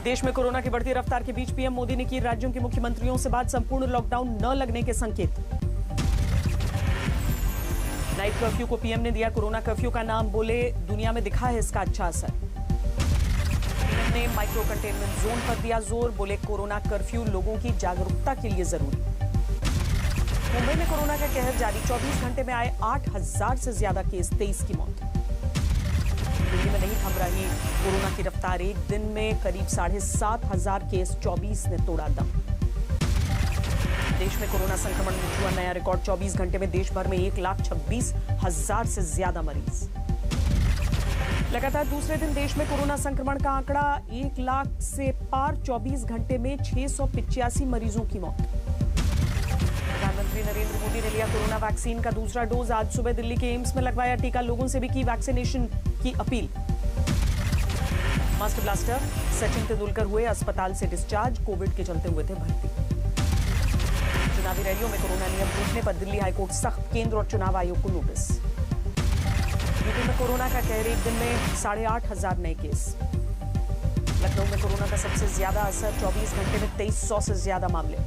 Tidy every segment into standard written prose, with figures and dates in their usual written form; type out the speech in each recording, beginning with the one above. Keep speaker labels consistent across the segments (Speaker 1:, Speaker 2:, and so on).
Speaker 1: देश में कोरोना की बढ़ती रफ्तार के बीच पीएम मोदी ने की राज्यों के मुख्यमंत्रियों से बात, संपूर्ण लॉकडाउन न लगने के संकेत। नाइट कर्फ्यू को पीएम ने दिया कोरोना कर्फ्यू का नाम, बोले दुनिया में दिखा है इसका अच्छा असर। पीएम ने माइक्रो कंटेनमेंट जोन पर दिया जोर, बोले कोरोना कर्फ्यू लोगों की जागरूकता के लिए जरूरी। मुंबई में कोरोना का कहर जारी, 24 घंटे में आए 8,000 से ज्यादा केस, 23 की मौत। दिल्ली में नहीं थम रही कोरोना की रफ्तार, एक दिन में करीब 7,500 केस, 24 ने तोड़ा दम। देश में कोरोना संक्रमण में छुआ नया रिकॉर्ड, 24 घंटे में देश भर में 1,26,000 से ज्यादा मरीज। लगातार दूसरे दिन देश में कोरोना संक्रमण का आंकड़ा 1 लाख से पार, 24 घंटे में 685 मरीजों की मौत। प्रधानमंत्री नरेंद्र मोदी ने लिया कोरोना वैक्सीन का दूसरा डोज, आज सुबह दिल्ली के एम्स में लगवाया टीका, लोगों से भी की वैक्सीनेशन की appeal. Master blaster Sachin Tendulkar हुए अस्पताल से डिस्चार्ज, कोविड के चलते हुए थे भर्ती। चुनावी रैलियों में कोरोना नियम टूटने पर दिल्ली हाईकोर्ट सख्त, केंद्र और चुनाव आयोग को नोटिस। यूपी में कोरोना का कहर, एक दिन में 8,500 नए केस। लखनऊ में कोरोना का सबसे ज्यादा असर, 24 घंटे में 2,300 से ज्यादा मामले।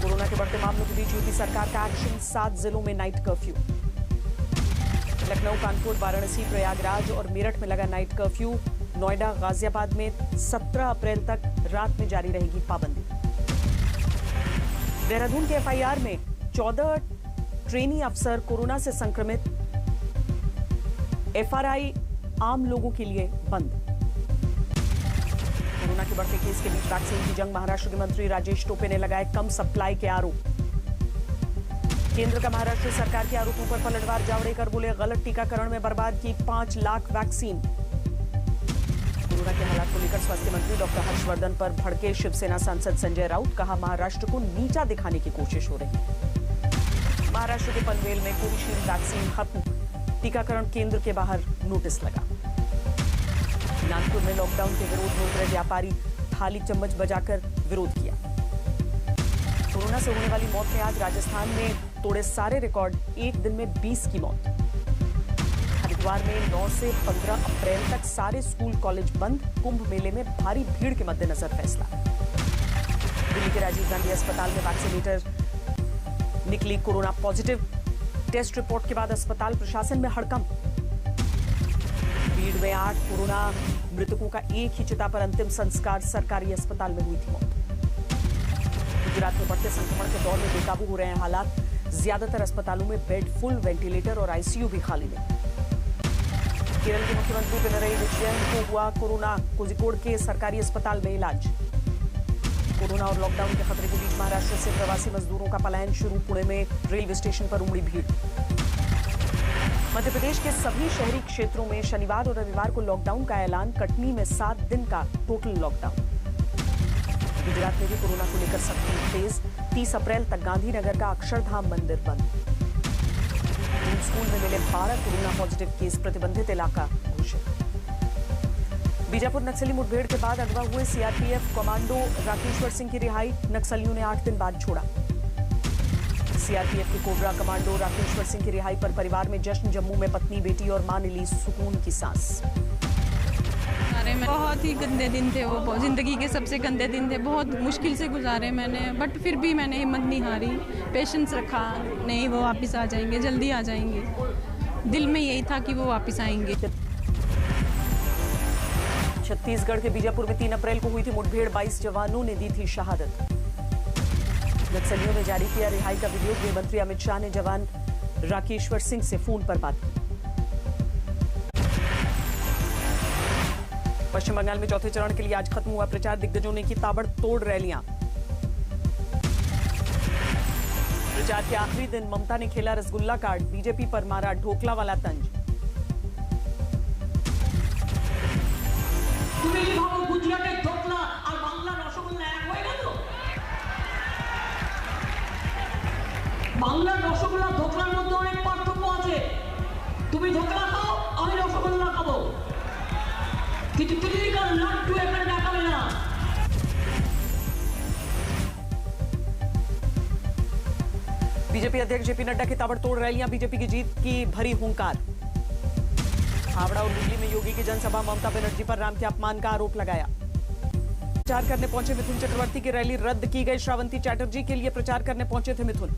Speaker 1: कोरोना के बढ़ते मामलों के बीच यूपी सरकार का एक्शन, 7 जिलों में नाइट कर्फ्यू। लखनऊ, कानपुर, वाराणसी, प्रयागराज और मेरठ में लगा नाइट कर्फ्यू। नोएडा, गाजियाबाद में 17 अप्रैल तक रात में जारी रहेगी पाबंदी। देहरादून के एफआईआर में 14 ट्रेनी अफसर कोरोना से संक्रमित, एफआरआई आम लोगों के लिए बंद। कोरोना के बढ़ते केस के बीच वैक्सीन की जंग, महाराष्ट्र के मंत्री राजेश टोपे ने लगाए कम सप्लाई के आरोप। केंद्र का महाराष्ट्र सरकार के आरोपों पर पलटवार, जावड़ेकर बोले गलत टीकाकरण में बर्बाद की 5 लाख वैक्सीन। कोरोना के हालात को लेकर स्वास्थ्य मंत्री डॉक्टर हर्षवर्धन पर भड़के शिवसेना सांसद संजय राउत, कहा महाराष्ट्र को नीचा दिखाने की कोशिश हो रही है। महाराष्ट्र के पनवेल में कोविशील्ड वैक्सीन खत्म, टीकाकरण केंद्र के बाहर नोटिस लगा। नागपुर में लॉकडाउन के विरोध में उतरे व्यापारी, थाली चम्मच बजाकर विरोध किया। कोरोना से होने वाली मौत में आज राजस्थान में तोड़े सारे रिकॉर्ड, एक दिन में 20 की मौत। हरिद्वार में 9 से 15 अप्रैल तक सारे स्कूल कॉलेज बंद, कुंभ मेले में भारी भीड़ के मद्देनजर फैसला। दिल्ली के राजीव गांधी अस्पताल में वैक्सीनेटर निकली कोरोना पॉजिटिव, टेस्ट रिपोर्ट के बाद अस्पताल प्रशासन में हड़कंप। भीड़ में 8 कोरोना मृतकों का एक ही चिता पर अंतिम संस्कार, सरकारी अस्पताल में हुई थी मौत। गुजरात में बढ़ते संक्रमण के दौर में बेकाबू हो रहे हैं हालात, ज्यादातर अस्पतालों में बेड फुल, वेंटिलेटर और आईसीयू भी खाली नहीं। केरल के मुख्यमंत्री पिनरई विजयन को हुआ कोरोना, कोझिकोड के सरकारी अस्पताल में इलाज। कोरोना और लॉकडाउन के खतरे के बीच महाराष्ट्र से प्रवासी मजदूरों का पलायन शुरू, पुणे में रेलवे स्टेशन पर उमड़ी भीड़। मध्य प्रदेश के सभी शहरी क्षेत्रों में शनिवार और रविवार को लॉकडाउन का ऐलान, कटनी में 7 दिन का टोटल लॉकडाउन। गुजरात में भी कोरोना को लेकर सख्ती तेज, 30 अप्रैल तक गांधीनगर का अक्षरधाम मंदिर बंद। स्कूल में मिले 12 कोरोना पॉजिटिव केस, प्रतिबंधित इलाका घोषित। बीजापुर नक्सली मुठभेड़ के बाद अगवा हुए सीआरपीएफ कमांडो राकेश्वर सिंह की रिहाई, नक्सलियों ने 8 दिन बाद छोड़ा। सीआरपीएफ के कोबरा कमांडो राकेश्वर सिंह की रिहाई पर परिवार में जश्न, जम्मू में पत्नी, बेटी और मां ने ली सुकून की सांस।
Speaker 2: बहुत ही गंदे दिन थे वो, जिंदगी के सबसे गंदे दिन थे, बहुत मुश्किल से गुजारे मैंने, बट फिर भी मैंने हिम्मत नहीं हारी, पेशेंस रखा, नहीं वो वापस आ जाएंगे, जल्दी आ जाएंगे। दिल में यही था कि वो वापस आएंगे।
Speaker 1: छत्तीसगढ़ के बीजापुर में 3 अप्रैल को हुई थी मुठभेड़, 22 जवानों ने दी थी शहादत। नक्सलियों ने जारी किया रिहाई का वीडियो, गृह मंत्री अमित शाह ने जवान राकेश्वर सिंह से फोन पर बात की। पश्चिम बंगाल में चौथे चरण के लिए आज खत्म हुआ प्रचार, दिग्गजों ने की ताबड़तोड़ रैलियां। प्रचार के आखिरी दिन ममता ने खेला रसगुल्ला कार्ड, बीजेपी पर मारा ढोकला वाला तंज।
Speaker 3: বাংলার রসগোল্লা ধোকলার মধ্যে অনেক পার্থক্য আছে। তুমি ধোকলা খাও, আমি রসগোল্লা খাবো, কিন্তু তিলিকার লাড্ডু এখানে দেখাবে না।
Speaker 1: बीजेपी अध्यक्ष जेपी नड्डा की ताबड़तोड़ रैलियां, बीजेपी की जीत की भरी हुंकार। हावड़ा और हुगली में योगी की जनसभा, ममता बनर्जी पर राम के अपमान का आरोप लगाया। प्रचार करने पहुंचे मिथुन चक्रवर्ती की रैली रद्द की गई। श्रावंती चैटर्जी के लिए प्रचार करने पहुंचे थे मिथुन।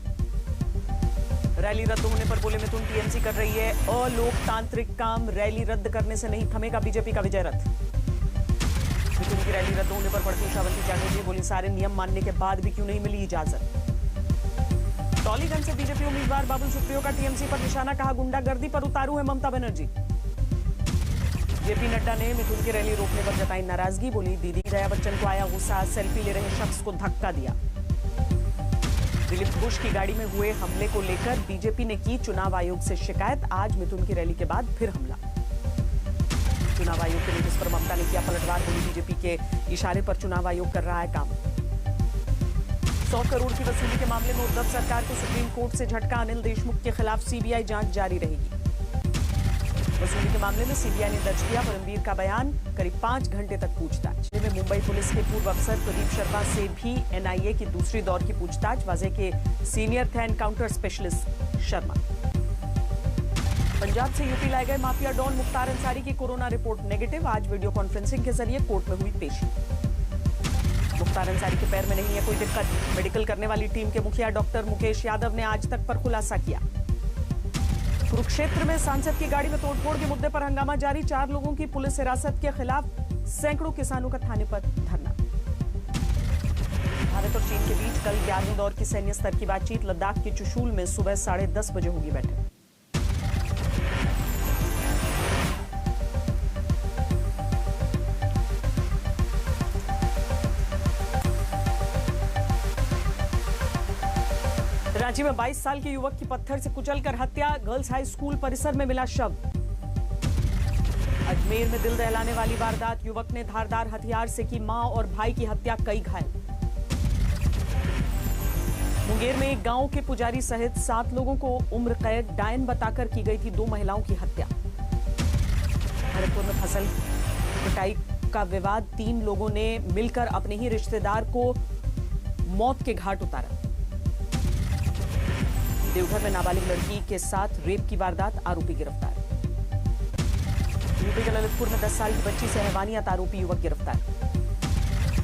Speaker 1: रैली रद्द होने पर बोले मिथुन, टीएमसी कर रही है अलोकतांत्रिक काम, रैली रद्द करने से नहीं थमेगा बीजेपी का विजय रथ। मिथुन की रैली रद्द होने पर बढ़ती श्रावंती चैटर्जी, बोली सारे नियम मानने के बाद भी क्यों नहीं मिली इजाजत। टॉलीगंज से बीजेपी उम्मीदवार बाबुल सुप्रियो का टीएमसी पर निशाना, कहा गुंडागर्दी पर उतारू है ममता बनर्जी। जेपी नड्डा ने मिथुन की रैली रोकने पर जताई नाराजगी, बोली दीदी जया बच्चन को आया गुस्सा, सेल्फी ले रहे शख्स को धक्का दिया। दिलीप घोष की गाड़ी में हुए हमले को लेकर बीजेपी ने की चुनाव आयोग से शिकायत, आज मिथुन की रैली के बाद फिर हमला। चुनाव आयोग के नोटिस पर ममता ने किया पलटवार, बोली बीजेपी के इशारे पर चुनाव आयोग कर रहा है काम। 100 करोड़ की वसूली के मामले में उद्धव सरकार को सुप्रीम कोर्ट से झटका, अनिल देशमुख के खिलाफ सीबीआई जांच जारी रहेगी। वसूली के मामले में सीबीआई ने दर्ज किया परमवीर का बयान, करीब 5 घंटे तक पूछताछ में मुंबई पुलिस के पूर्व अफसर प्रदीप शर्मा से भी एनआईए की दूसरी दौर की पूछताछ, वाजे के सीनियर थे एनकाउंटर स्पेशलिस्ट शर्मा। पंजाब से यूपी लाए गए माफिया डॉन मुख्तार अंसारी की कोरोना रिपोर्ट नेगेटिव, आज वीडियो कॉन्फ्रेंसिंग के जरिए कोर्ट में हुई पेशी। मुख्तार अंसारी के पैर में नहीं है कोई दिक्कत, मेडिकल करने वाली टीम के मुखिया डॉक्टर मुकेश यादव ने आज तक पर खुलासा किया। कुरुक्षेत्र में सांसद की गाड़ी में तोड़फोड़ के मुद्दे पर हंगामा जारी, 4 लोगों की पुलिस हिरासत के खिलाफ सैकड़ों किसानों का थाने पर धरना। भारत और चीन के बीच कल 11वें दौर की सैन्य स्तर की बातचीत, लद्दाख के चुशूल में सुबह 10:30 बजे होगी बैठक। रांची में 22 साल के युवक की पत्थर से कुचलकर हत्या, गर्ल्स हाई स्कूल परिसर में मिला शव। अजमेर में दिल दहलाने वाली वारदात, युवक ने धारदार हथियार से की मां और भाई की हत्या, कई घायल। मुंगेर में एक गांव के पुजारी सहित 7 लोगों को उम्र कैद, डायन बताकर की गई थी 2 महिलाओं की हत्या। भरतपुर में फसल कटाई का विवाद, 3 लोगों ने मिलकर अपने ही रिश्तेदार को मौत के घाट उतारा। देवघर में नाबालिग लड़की के साथ रेप की वारदात, आरोपी गिरफ्तार। यूपी के ललितपुर में 10 साल की बच्ची से हैवानियत, आरोपी युवक गिरफ्तार।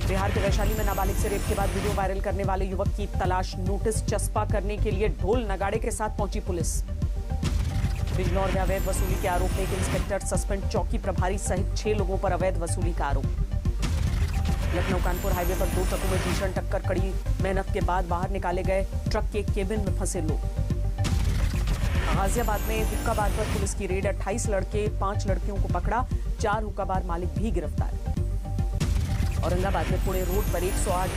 Speaker 1: बिहार के वैशाली में नाबालिग से रेप के बाद वीडियो वायरल करने वाले युवक की तलाश, नोटिस चस्पा करने के लिए ढोल नगाड़े के साथ पहुंची पुलिस। बिजनौर में अवैध वसूली के आरोप में एक इंस्पेक्टर सस्पेंड, चौकी प्रभारी सहित 6 लोगों पर अवैध वसूली का आरोप। लखनऊ कानपुर हाईवे पर 2 ट्रकों में भीषण टक्कर, कड़ी मेहनत के बाद बाहर निकाले गए ट्रक के केबिन में फंसे लोग। गाजियाबाद में हुक्का बार पर पुलिस की रेड, 28 लड़के 5 लड़कियों को पकड़ा, 4 हुक्का बार मालिक भी गिरफ्तार। औरंगाबाद में पुणे रोड पर 108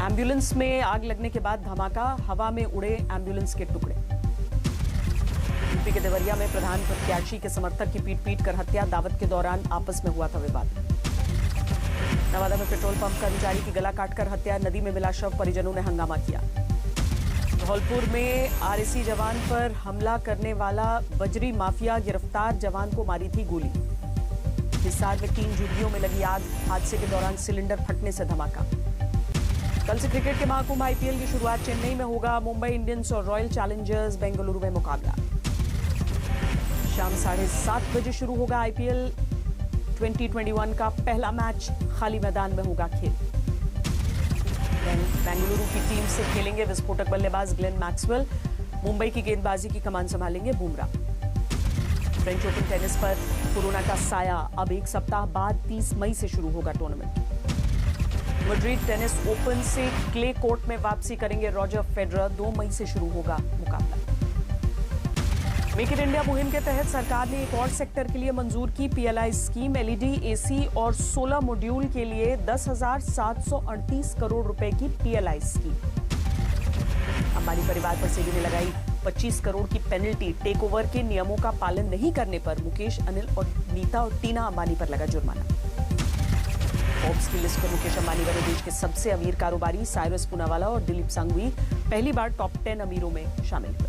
Speaker 1: एम्बुलेंस में आग लगने के बाद धमाका, हवा में उड़े एम्बुलेंस के टुकड़े। यूपी के देवरिया में प्रधान प्रत्याशी के समर्थक की पीट कर हत्या, दावत के दौरान आपस में हुआ था विवाद। नवादा में पेट्रोल पंप कर्मचारी की गला काटकर हत्या, नदी में मिला शव, परिजनों ने हंगामा किया। धौलपुर में आरएसी जवान पर हमला करने वाला बजरी माफिया गिरफ्तार, जवान को मारी थी गोली। हिसार में 3 झुग्गियों में लगी आग, हादसे के दौरान सिलेंडर फटने से धमाका। कल से क्रिकेट के महाकुंभ आईपीएल की शुरुआत चेन्नई में होगा, मुंबई इंडियंस और रॉयल चैलेंजर्स बेंगलुरु में मुकाबला। शाम 7:30 बजे शुरू होगा आईपीएल 2021 का पहला मैच, खाली मैदान में होगा खेल। बेंगलुरु की टीम से खेलेंगे विस्फोटक बल्लेबाज ग्लेन मैक्सवेल, मुंबई की गेंदबाजी की कमान संभालेंगे बुमराह। फ्रेंच ओपन टेनिस पर कोरोना का साया, अब 1 सप्ताह बाद 30 मई से शुरू होगा टूर्नामेंट। मैड्रिड टेनिस ओपन से क्ले कोर्ट में वापसी करेंगे रॉजर फेडरर, 2 मई से शुरू होगा मुकाबला। मेक इन इंडिया मुहिम के तहत सरकार ने एक और सेक्टर के लिए मंजूर की पीएलआई स्कीम, एलईडी, एसी और 16 मॉड्यूल के लिए 10,738 करोड़ रुपए की पीएलआई स्कीम। अंबानी परिवार पर सेबी ने लगाई 25 करोड़ की पेनल्टी, टेक ओवर के नियमों का पालन नहीं करने पर मुकेश, अनिल और नीता और टीना अंबानी पर लगा जुर्माना। फोर्ब्स की लिस्ट में मुकेश अंबानी बने देश के सबसे अमीर कारोबारी, साइरस पूनावाला और दिलीप सांघवी पहली बार टॉप 10 अमीरों में शामिल हुए।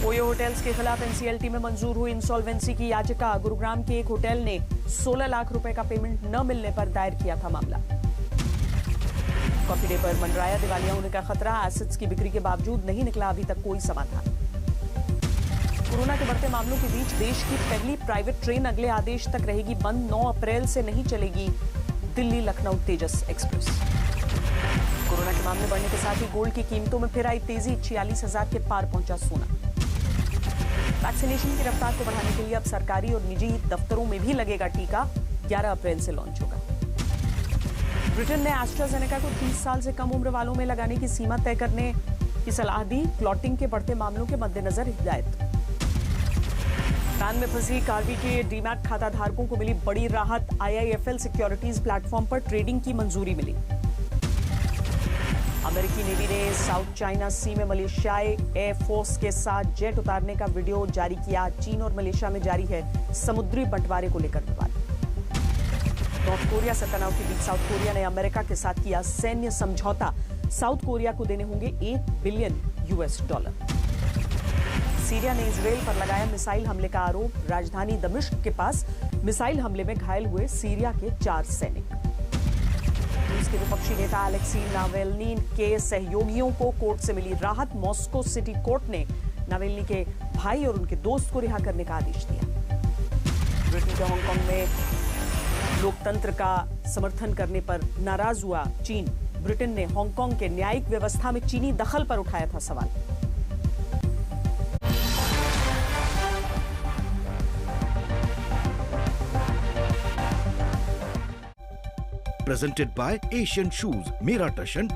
Speaker 1: ओयो होटल्स के खिलाफ एनसीएलटी में मंजूर हुई इंसॉल्वेंसी की याचिका, गुरुग्राम के एक होटल ने 16 लाख रुपए का पेमेंट न मिलने पर दायर किया था मामला। कॉफी डे पर मंडराया दिवालिया होने का खतरा, एसेट्स की बिक्री के बावजूद नहीं निकला अभी तक कोई समाधान। कोरोना के बढ़ते मामलों के बीच देश की पहली प्राइवेट ट्रेन अगले आदेश तक रहेगी बंद। 9 अप्रैल से नहीं चलेगी दिल्ली लखनऊ तेजस एक्सप्रेस। कोरोना के मामले बढ़ने के साथ ही गोल्ड की कीमतों में फिर आई तेजी। 46,000 के पार पहुंचा सोना। वैक्सीनेशन की रफ्तार को बढ़ाने के लिए अब सरकारी और निजी दफ्तरों में भी लगेगा टीका। 11 अप्रैल से लॉन्च होगा। ब्रिटेन ने एस्ट्राजेनेका को 30 साल से कम उम्र वालों में लगाने की सीमा तय करने की सलाह दी। क्लॉटिंग के बढ़ते मामलों के मद्देनजर हिदायत। पैन में फंसी कार्वी के डीमैट खाता धारकों को मिली बड़ी राहत। IIFL सिक्योरिटीज प्लेटफॉर्म पर ट्रेडिंग की मंजूरी मिली। अमेरिकी नेवी ने साउथ चाइना सी में मलेशियाई एयरफोर्स के साथ जेट उतारने का वीडियो जारी किया। चीन और मलेशिया में जारी है समुद्री बंटवारे को लेकर विवाद। नॉर्थ कोरिया से तनाव के बीच साउथ कोरिया ने अमेरिका के साथ किया सैन्य समझौता। साउथ कोरिया को देने होंगे $8 बिलियन। सीरिया ने इजरायल पर लगाया मिसाइल हमले का आरोप। राजधानी दमिश्क के पास मिसाइल हमले में घायल हुए सीरिया के 4 सैनिक। रूस के विपक्षी नेता अलेक्सी नावेल्नी के सहयोगियों को कोर्ट से मिली राहत। मॉस्को सिटी कोर्ट ने नावेल्नी के भाई और उनके दोस्त को रिहा करने का आदेश दिया। ब्रिटेन के हांगकांग में लोकतंत्र का समर्थन करने पर नाराज हुआ चीन। ब्रिटेन ने हांगकांग के न्यायिक व्यवस्था में चीनी दखल पर उठाया था सवाल।
Speaker 4: Presented by Asian Shoes, Mera Tashan